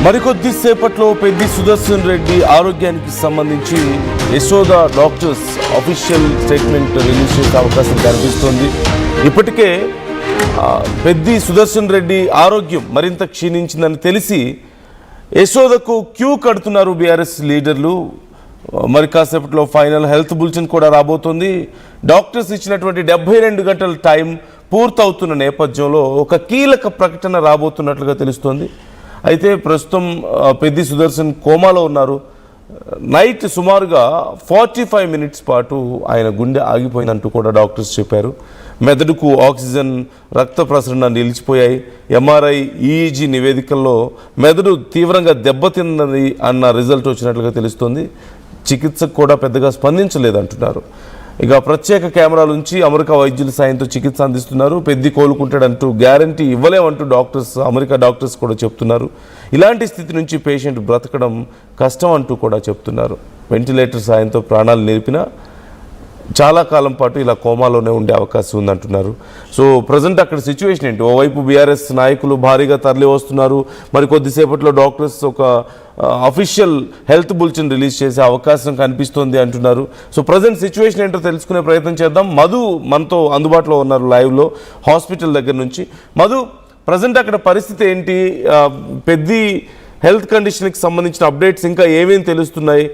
మరికొద్దిసేపట్లో పెద్ది సుదర్శన్ రెడ్డి ఆరోగ్యానికి సంబంధించి Yashoda doctors official statement release చేసే అవకాశం కనిపిస్తోంది. ఇప్పటికే పెద్ది సుదర్శన్ రెడ్డి ఆరోగ్యం మరింత క్షీణించిందని తెలిసి యశోదకు క్యూ కడుతున్నారు బీఆర్ఎస్ లీడర్లు. మరి కాసేపట్లో ఫైనల్ హెల్త్ బులెటిన్ కూడా రాబోతోంది. డాక్టర్స్ ఇచ్చినటువంటి 72 గంటల టైం పూర్తవుతున్న నేపథ్యంలో ఒక కీలక ప్రకటన రాబోతున్నట్లుగా తెలుస్తోంది. అయితే ప్రస్తుతం పెద్ది సుదర్శన్ కోమాలో ఉన్నారు. నైట్ సుమారుగా 45 మినిట్స్ పాటు ఆయన గుండె ఆగిపోయిందంటూ కూడా డాక్టర్స్ చెప్పారు. మెదడుకు ఆక్సిజన్, రక్త ప్రసరణ నిలిచిపోయాయి. ఎంఆర్ఐ, ఈఈజీ నివేదికల్లో మెదడు తీవ్రంగా దెబ్బతిన్నది అన్న రిజల్ట్ వచ్చినట్లుగా తెలుస్తోంది. చికిత్సకు కూడా పెద్దగా స్పందించలేదంటున్నారు. ఇక ప్రత్యేక కెమెరాల నుంచి అమెరికా వైద్యుల సాయంతో చికిత్స అందిస్తున్నారు. పెద్ది కోలుకుంటాడంటూ గ్యారంటీ ఇవ్వలేమంటూ అమెరికా డాక్టర్స్ కూడా చెప్తున్నారు. ఇలాంటి స్థితి నుంచి పేషెంట్ బ్రతకడం కష్టం అంటూ కూడా చెప్తున్నారు. వెంటిలేటర్ సాయంతో ప్రాణాలు నిలిపినా చాలా కాలం పాటు ఇలా కోమాలోనే ఉండే అవకాశం ఉందంటున్నారు. సో ప్రజెంట్ అక్కడ సిచ్యువేషన్ ఏంటి? ఓవైపు బీఆర్ఎస్ నాయకులు భారీగా తరలి వస్తున్నారు. మరి కొద్దిసేపట్లో డాక్టర్స్ ఒక అఫీషియల్ హెల్త్ బులెటిన్ రిలీజ్ చేసే అవకాశం కనిపిస్తోంది అంటున్నారు. సో ప్రజెంట్ సిచ్యువేషన్ ఏంటో తెలుసుకునే ప్రయత్నం చేద్దాం. మధు మనతో అందుబాటులో ఉన్నారు లైవ్లో హాస్పిటల్ దగ్గర నుంచి. మధు, ప్రజెంట్ అక్కడ పరిస్థితి ఏంటి? పెద్ది హెల్త్ కండిషన్కి సంబంధించిన అప్డేట్స్ ఇంకా ఏమేమి తెలుస్తున్నాయి?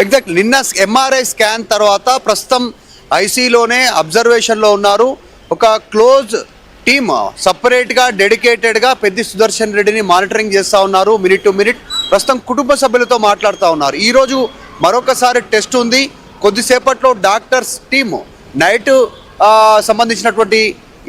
ఎగ్జాక్ట్ నిన్న ఎంఆర్ఐ స్కాన్ తర్వాత ప్రస్తుతం ఐసీలోనే అబ్జర్వేషన్లో ఉన్నారు. ఒక క్లోజ్ టీమ్ సపరేట్గా డెడికేటెడ్గా పెద్ది సుదర్శన్ రెడ్డిని మానిటరింగ్ చేస్తూ ఉన్నారు. మినిట్ టు మినిట్ ప్రస్తుతం కుటుంబ సభ్యులతో మాట్లాడుతూ ఉన్నారు. ఈరోజు మరొకసారి టెస్ట్ ఉంది. కొద్దిసేపట్లో డాక్టర్స్ టీము నైట్ సంబంధించినటువంటి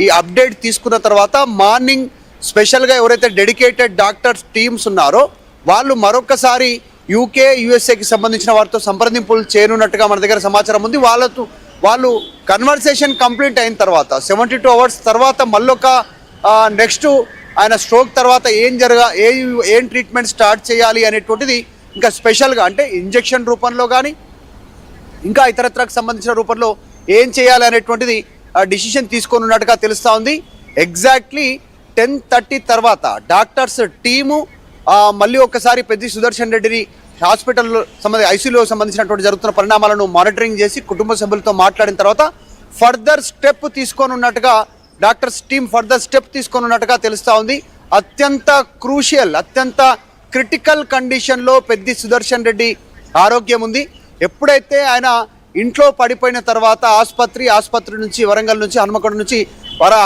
ఈ అప్డేట్ తీసుకున్న తర్వాత మార్నింగ్ స్పెషల్గా ఎవరైతే డెడికేటెడ్ డాక్టర్స్ టీమ్స్ ఉన్నారో వాళ్ళు మరొకసారి యూకే, యూఎస్ఏకి సంబంధించిన వారితో సంప్రదింపులు చేయనున్నట్టుగా మన దగ్గర సమాచారం ఉంది. వాళ్ళు కన్వర్సేషన్ కంప్లీట్ అయిన తర్వాత 72 అవర్స్ తర్వాత మళ్ళొక నెక్స్ట్ ఆయన స్ట్రోక్ తర్వాత ఏం ట్రీట్మెంట్ స్టార్ట్ చేయాలి అనేటువంటిది ఇంకా స్పెషల్గా అంటే ఇంజెక్షన్ రూపంలో కానీ ఇంకా ఇతరత్రకు సంబంధించిన రూపంలో ఏం చేయాలి అనేటువంటిది డిసిషన్ తీసుకొని ఉన్నట్టుగా తెలుస్తూ ఉంది. ఎగ్జాక్ట్లీ 10:30 తర్వాత డాక్టర్స్ టీము మళ్ళీ ఒకసారి పెద్ది సుదర్శన్ రెడ్డిని హాస్పిటల్లో ఐసీయూలో సంబంధించినటువంటి జరుగుతున్న పరిణామాలను మానిటరింగ్ చేసి కుటుంబ సభ్యులతో మాట్లాడిన తర్వాత ఫర్దర్ స్టెప్ తీసుకొని ఉన్నట్టుగా డాక్టర్స్ టీమ్ తీసుకొని ఉన్నట్టుగా తెలుస్తూ ఉంది. అత్యంత క్రూషియల్, అత్యంత క్రిటికల్ కండిషన్లో పెద్ది సుదర్శన్ రెడ్డి ఆరోగ్యం ఉంది. ఎప్పుడైతే ఆయన ఇంట్లో పడిపోయిన తర్వాత ఆసుపత్రి నుంచి వరంగల్ నుంచి హన్మకొండ నుంచి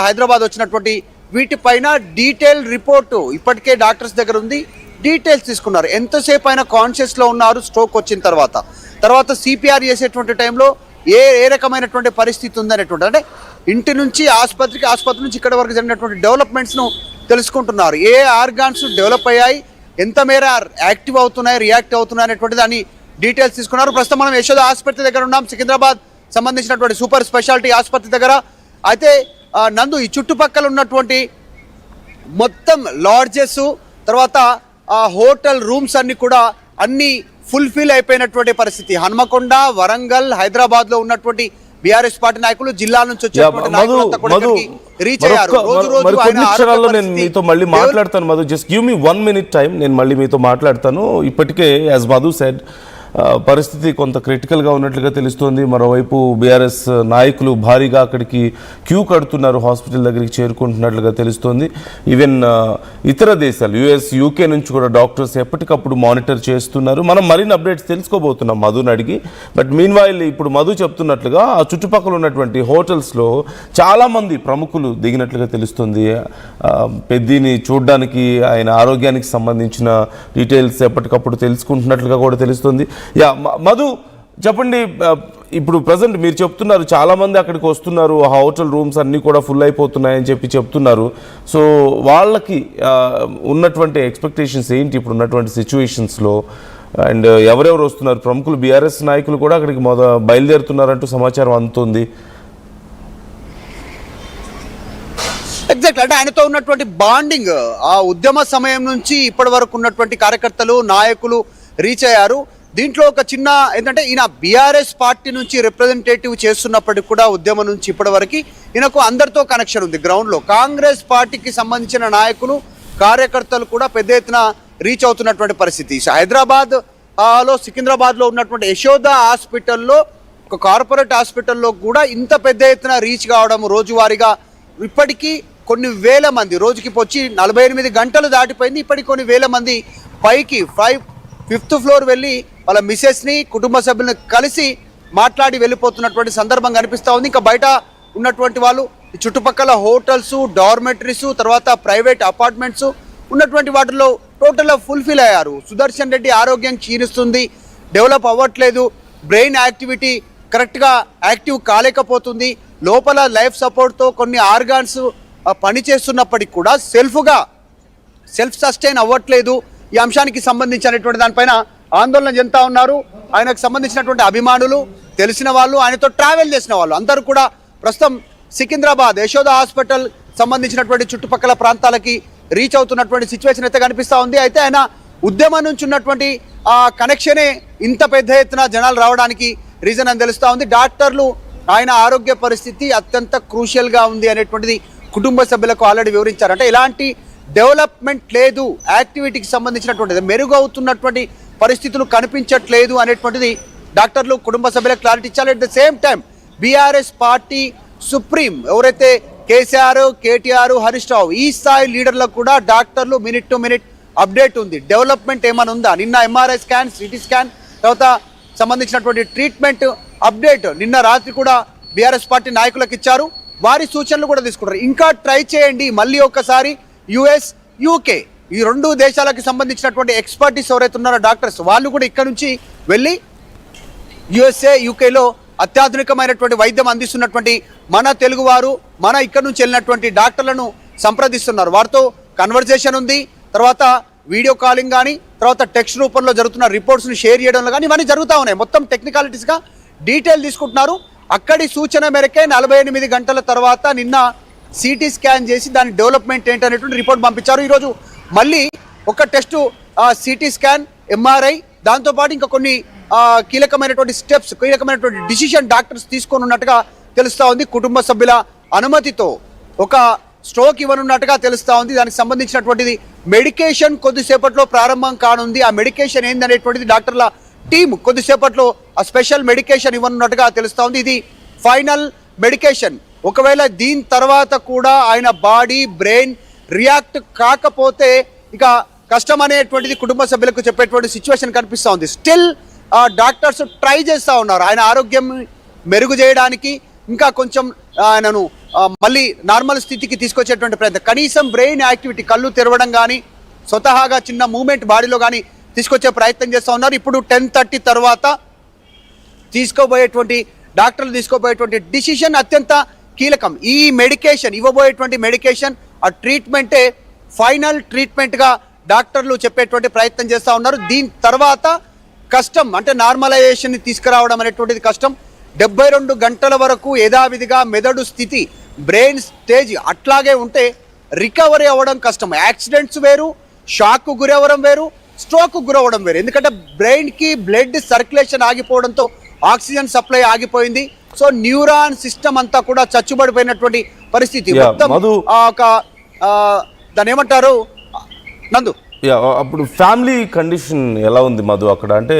హైదరాబాద్ వచ్చినటువంటి వీటిపైన డీటెయిల్ రిపోర్టు ఇప్పటికే డాక్టర్స్ దగ్గర ఉంది. డీటెయిల్స్ తీసుకున్నారు. ఎంతసేపు అయినా కాన్షియస్లో ఉన్నారు స్ట్రోక్ వచ్చిన తర్వాత సిపిఆర్ చేసేటువంటి టైంలో ఏ రకమైనటువంటి పరిస్థితి ఉందనేటువంటి అంటే ఇంటి నుంచి ఆసుపత్రి నుంచి ఇక్కడ వరకు జరిగినటువంటి డెవలప్మెంట్స్ను తెలుసుకుంటున్నారు. ఏ ఆర్గాన్స్ డెవలప్ అయ్యాయి, ఎంత మేర యాక్టివ్ అవుతున్నాయి, రియాక్ట్ అవుతున్నాయి అనేటువంటి దాన్ని డీటెయిల్స్ తీసుకున్నారు. ప్రస్తుతం మనం యశోద ఆసుపత్రి దగ్గర ఉన్నాం, సికింద్రాబాద్ సంబంధించినటువంటి సూపర్ స్పెషాలిటీ ఆసుపత్రి దగ్గర. అయితే నందు ఈ చుట్టుపక్కల ఉన్నటువంటి మొత్తం లాడ్జెస్ తర్వాత హోటల్ రూమ్స్ అన్ని కూడా అన్ని ఫుల్ఫిల్ అయిపోయినటువంటి పరిస్థితి. హన్మకొండ, వరంగల్, హైదరాబాద్ లో ఉన్నటువంటి బీఆర్ఎస్ పార్టీ నాయకులు, జిల్లా నుంచి వచ్చేటువంటి నాయకులు రీచ్ అయ్యారు. నేను మీతో మళ్ళీ మాట్లాడతాను. Madhu, just give me 1 minute time, నేను మళ్ళీ మీతో మాట్లాడతాను. ఇప్పటికే యాజ్ మధు సెడ్ పరిస్థితి కొంత క్రిటికల్గా ఉన్నట్లుగా తెలుస్తోంది. మరోవైపు బీఆర్ఎస్ నాయకులు భారీగా అక్కడికి క్యూ కడుతున్నారు, హాస్పిటల్ దగ్గరికి చేరుకుంటున్నట్లుగా తెలుస్తోంది. ఈవెన్ ఇతర దేశాలు యుఎస్, యూకే నుంచి కూడా డాక్టర్స్ ఎప్పటికప్పుడు మానిటర్ చేస్తున్నారు. మనం మరిన్ని అప్డేట్స్ తెలుసుకోబోతున్నాం మధుని అడిగి. బట్ మీన్ వైల్ ఇప్పుడు మధు చెప్తున్నట్లుగా ఆ చుట్టుపక్కల ఉన్నటువంటి హోటల్స్లో చాలామంది ప్రముఖులు దిగినట్లుగా తెలుస్తుంది. పెద్దిని చూడడానికి, ఆయన ఆరోగ్యానికి సంబంధించిన డీటెయిల్స్ ఎప్పటికప్పుడు తెలుసుకుంటున్నట్లుగా కూడా తెలుస్తుంది. మధు, చెప్పండి, ఇప్పుడు ప్రజెంట్ మీరు చెప్తున్నారు చాలామంది అక్కడికి వస్తున్నారు, హోటల్ రూమ్స్ అన్నీ కూడా ఫుల్ అయిపోతున్నాయని చెప్తున్నారు. సో వాళ్ళకి ఉన్నటువంటి ఎక్స్పెక్టేషన్స్ ఏంటి ఇప్పుడు ఉన్నటువంటి సిచ్యువేషన్స్లో? అండ్ ఎవరెవరు వస్తున్నారు? ప్రముఖులు బీఆర్ఎస్ నాయకులు కూడా అక్కడికి బయలుదేరుతున్నారంటూ సమాచారం అందుతుంది. ఎగ్జాక్ట్ అంటే ఆయనతో ఉన్నటువంటి బాండింగ్ ఆ ఉద్యమ సమయం నుంచి ఇప్పటి వరకు ఉన్నటువంటి కార్యకర్తలు, నాయకులు రీచ్ అయ్యారు. దీంట్లో ఒక చిన్న ఏంటంటే ఈయన బీఆర్ఎస్ పార్టీ నుంచి రిప్రజెంటేటివ్ చేస్తున్నప్పటికి కూడా ఉద్యమం నుంచి ఇప్పటి వరకు ఈయనకు అందరితో కనెక్షన్ ఉంది గ్రౌండ్లో. కాంగ్రెస్ పార్టీకి సంబంధించిన నాయకులు కార్యకర్తలు కూడా పెద్ద ఎత్తున రీచ్ అవుతున్నటువంటి పరిస్థితి. హైదరాబాద్ లో సికింద్రాబాద్లో ఉన్నటువంటి యశోద హాస్పిటల్లో, ఒక కార్పొరేట్ హాస్పిటల్లో కూడా ఇంత పెద్ద ఎత్తున రీచ్ కావడం రోజువారీగా ఇప్పటికీ కొన్ని వేల మంది, రోజుకి వచ్చి 48 గంటలు దాటిపోయింది, ఇప్పటికి కొన్ని వేల మంది పైకి 5th ఫ్లోర్ వెళ్ళి వాళ్ళ మిసెస్ని కుటుంబ సభ్యులను కలిసి మాట్లాడి వెళ్ళిపోతున్నటువంటి సందర్భం కనిపిస్తూ ఉంది. ఇంకా బయట ఉన్నటువంటి వాళ్ళు ఈ చుట్టుపక్కల హోటల్స్, డార్మెటరీస్, తర్వాత ప్రైవేట్ అపార్ట్మెంట్స్ ఉన్నటువంటి వాటిలో టోటల్గా ఫుల్ఫిల్ అయ్యారు. సుదర్శన్ రెడ్డి ఆరోగ్యం క్షీణిస్తుంది, డెవలప్ అవ్వట్లేదు, బ్రెయిన్ యాక్టివిటీ కరెక్ట్గా యాక్టివ్ కాలేకపోతుంది, లోపల లైఫ్ సపోర్ట్తో కొన్ని ఆర్గాన్స్ పనిచేస్తున్నప్పటికీ కూడా సెల్ఫ్ సస్టైన్ అవ్వట్లేదు. ఈ అంశానికి సంబంధించినటువంటి దానిపైన ఆందోళన చెందుతా ఉన్నారు. ఆయనకు సంబంధించినటువంటి అభిమానులు, తెలిసిన వాళ్ళు, ఆయనతో ట్రావెల్ చేసిన వాళ్ళు అందరూ కూడా ప్రస్తుతం సికింద్రాబాద్ యశోద హాస్పిటల్ సంబంధించినటువంటి చుట్టుపక్కల ప్రాంతాలకి రీచ్ అవుతున్నటువంటి సిచ్యువేషన్ అయితే కనిపిస్తూ ఉంది. అయితే ఆయన ఉద్యమం నుంచి ఉన్నటువంటి ఆ కనెక్షనే ఇంత పెద్ద ఎత్తున జనాలు రావడానికి రీజన్ అని తెలుస్తూ ఉంది. డాక్టర్లు ఆయన ఆరోగ్య పరిస్థితి అత్యంత క్రూషియల్గా ఉంది అనేటువంటిది కుటుంబ సభ్యులకు ఆల్రెడీ వివరించారు. అంటే ఇలాంటి డెవలప్మెంట్ లేదు, యాక్టివిటీకి సంబంధించినటువంటిది మెరుగవుతున్నటువంటి పరిస్థితులు కనిపించట్లేదు అనేటువంటిది డాక్టర్లు కుటుంబ సభ్యులకు క్లారిటీ ఇచ్చారు. At the same time BRS party supreme ఎవరైతే కేసీఆర్, కేటీఆర్, హరీష్ రావు ఈ స్థాయి లీడర్లకు కూడా డాక్టర్లు మినిట్ టు మినిట్ అప్డేట్ ఉంది. డెవలప్మెంట్ ఏమైనా ఉందా, నిన్న ఎంఆర్ఐ స్కాన్, సిటీ స్కాన్, తర్వాత సంబంధించినటువంటి ట్రీట్మెంట్ అప్డేట్ నిన్న రాత్రి కూడా బీఆర్ఎస్ పార్టీ నాయకులకు ఇచ్చారు. వారి సూచనలు కూడా తీసుకుంటారు. ఇంకా ట్రై చేయండి, మళ్ళీ ఒకసారి యుఎస్, యూకే ఈ 2 దేశాలకు సంబంధించినటువంటి ఎక్స్పర్టీస్ ఎవరైతే ఉన్నారో డాక్టర్స్, వాళ్ళు కూడా ఇక్కడ నుంచి వెళ్ళి యుఎస్ఏ, యూకేలో అత్యాధునికమైనటువంటి వైద్యం అందిస్తున్నటువంటి మన తెలుగువారు, మన ఇక్కడ నుంచి వెళ్ళినటువంటి డాక్టర్లను సంప్రదిస్తున్నారు. వారితో కన్వర్జేషన్ ఉంది, తర్వాత వీడియో కాలింగ్ కానీ, తర్వాత టెక్స్ట్ రూపంలో జరుగుతున్న రిపోర్ట్స్ని షేర్ చేయడంలో కానీ ఇవన్నీ జరుగుతూ ఉన్నాయి. మొత్తం టెక్నికాలిటీస్గా డీటెయిల్ తీసుకుంటున్నారు. అక్కడి సూచన మేరకే 48 గంటల తర్వాత నిన్న సిటీ స్కాన్ చేసి దాని డెవలప్మెంట్ ఏంటనేటువంటి రిపోర్ట్ పంపించారు. ఈరోజు మళ్ళీ ఒక టెస్టు సిటీ స్కాన్, ఎంఆర్ఐ, దాంతోపాటు ఇంకా కొన్ని కీలకమైనటువంటి స్టెప్స్, కీలకమైనటువంటి డిసిషన్ డాక్టర్స్ తీసుకొని ఉన్నట్టుగా తెలుస్తూ ఉంది. కుటుంబ సభ్యుల అనుమతితో ఒక స్ట్రోక్ ఇవ్వనున్నట్టుగా తెలుస్తూ ఉంది. దానికి సంబంధించినటువంటిది మెడికేషన్ కొద్దిసేపట్లో ప్రారంభం కానుంది. ఆ మెడికేషన్ ఏందనేటువంటిది డాక్టర్ల టీం కొద్దిసేపట్లో ఆ స్పెషల్ మెడికేషన్ ఇవ్వనున్నట్టుగా తెలుస్తూ ఉంది. ఇది ఫైనల్ మెడికేషన్. ఒకవేళ దీని తర్వాత కూడా ఆయన బాడీ, బ్రెయిన్ రియాక్ట్ కాకపోతే ఇక కష్టం అనేటువంటిది కుటుంబ సభ్యులకు చెప్పేటువంటి సిచ్యువేషన్ కనిపిస్తూ ఉంది. స్టిల్ డాక్టర్స్ ట్రై చేస్తూ ఉన్నారు ఆయన ఆరోగ్యం మెరుగు చేయడానికి, ఇంకా కొంచెం ఆయనను మళ్ళీ నార్మల్ స్థితికి తీసుకొచ్చేటువంటి ప్రయత్నం, కనీసం బ్రెయిన్ యాక్టివిటీ, కళ్ళు తెరవడం కానీ, స్వతహాగా చిన్న మూమెంట్ బాడీలో కానీ తీసుకొచ్చే ప్రయత్నం చేస్తూ ఉన్నారు. ఇప్పుడు 10:30 తర్వాత డాక్టర్లు తీసుకోబోయేటువంటి డిసిషన్ అత్యంత కీలకం. ఈ మెడికేషన్, ఇవ్వబోయేటువంటి మెడికేషన్, ఆ ట్రీట్మెంటే ఫైనల్ ట్రీట్మెంట్గా డాక్టర్లు చెప్పేటువంటి ప్రయత్నం చేస్తూ ఉన్నారు. దీని తర్వాత కష్టం, అంటే నార్మలైజేషన్ని తీసుకురావడం అనేటువంటిది కష్టం. 72 గంటల వరకు యథావిధిగా మెదడు స్థితి, బ్రెయిన్ స్టేజ్ అట్లాగే ఉంటే రికవరీ అవ్వడం కష్టం. యాక్సిడెంట్స్ వేరు, షాక్కు గురవ్వడం వేరు, స్ట్రోక్కు గురవ్వడం వేరు. ఎందుకంటే బ్రెయిన్కి బ్లడ్ సర్క్యులేషన్ ఆగిపోవడంతో ఆక్సిజన్ సప్లై ఆగిపోయింది. సో న్యూరాన్ సిస్టమ్ అంతా కూడా చచ్చుబడిపోయినటువంటి పరిస్థితి. మొత్తం ఒక దాన్ని ఏమంటారు నందు, అప్పుడు ఫ్యామిలీ కండిషన్ ఎలా ఉంది మధు అక్కడ? అంటే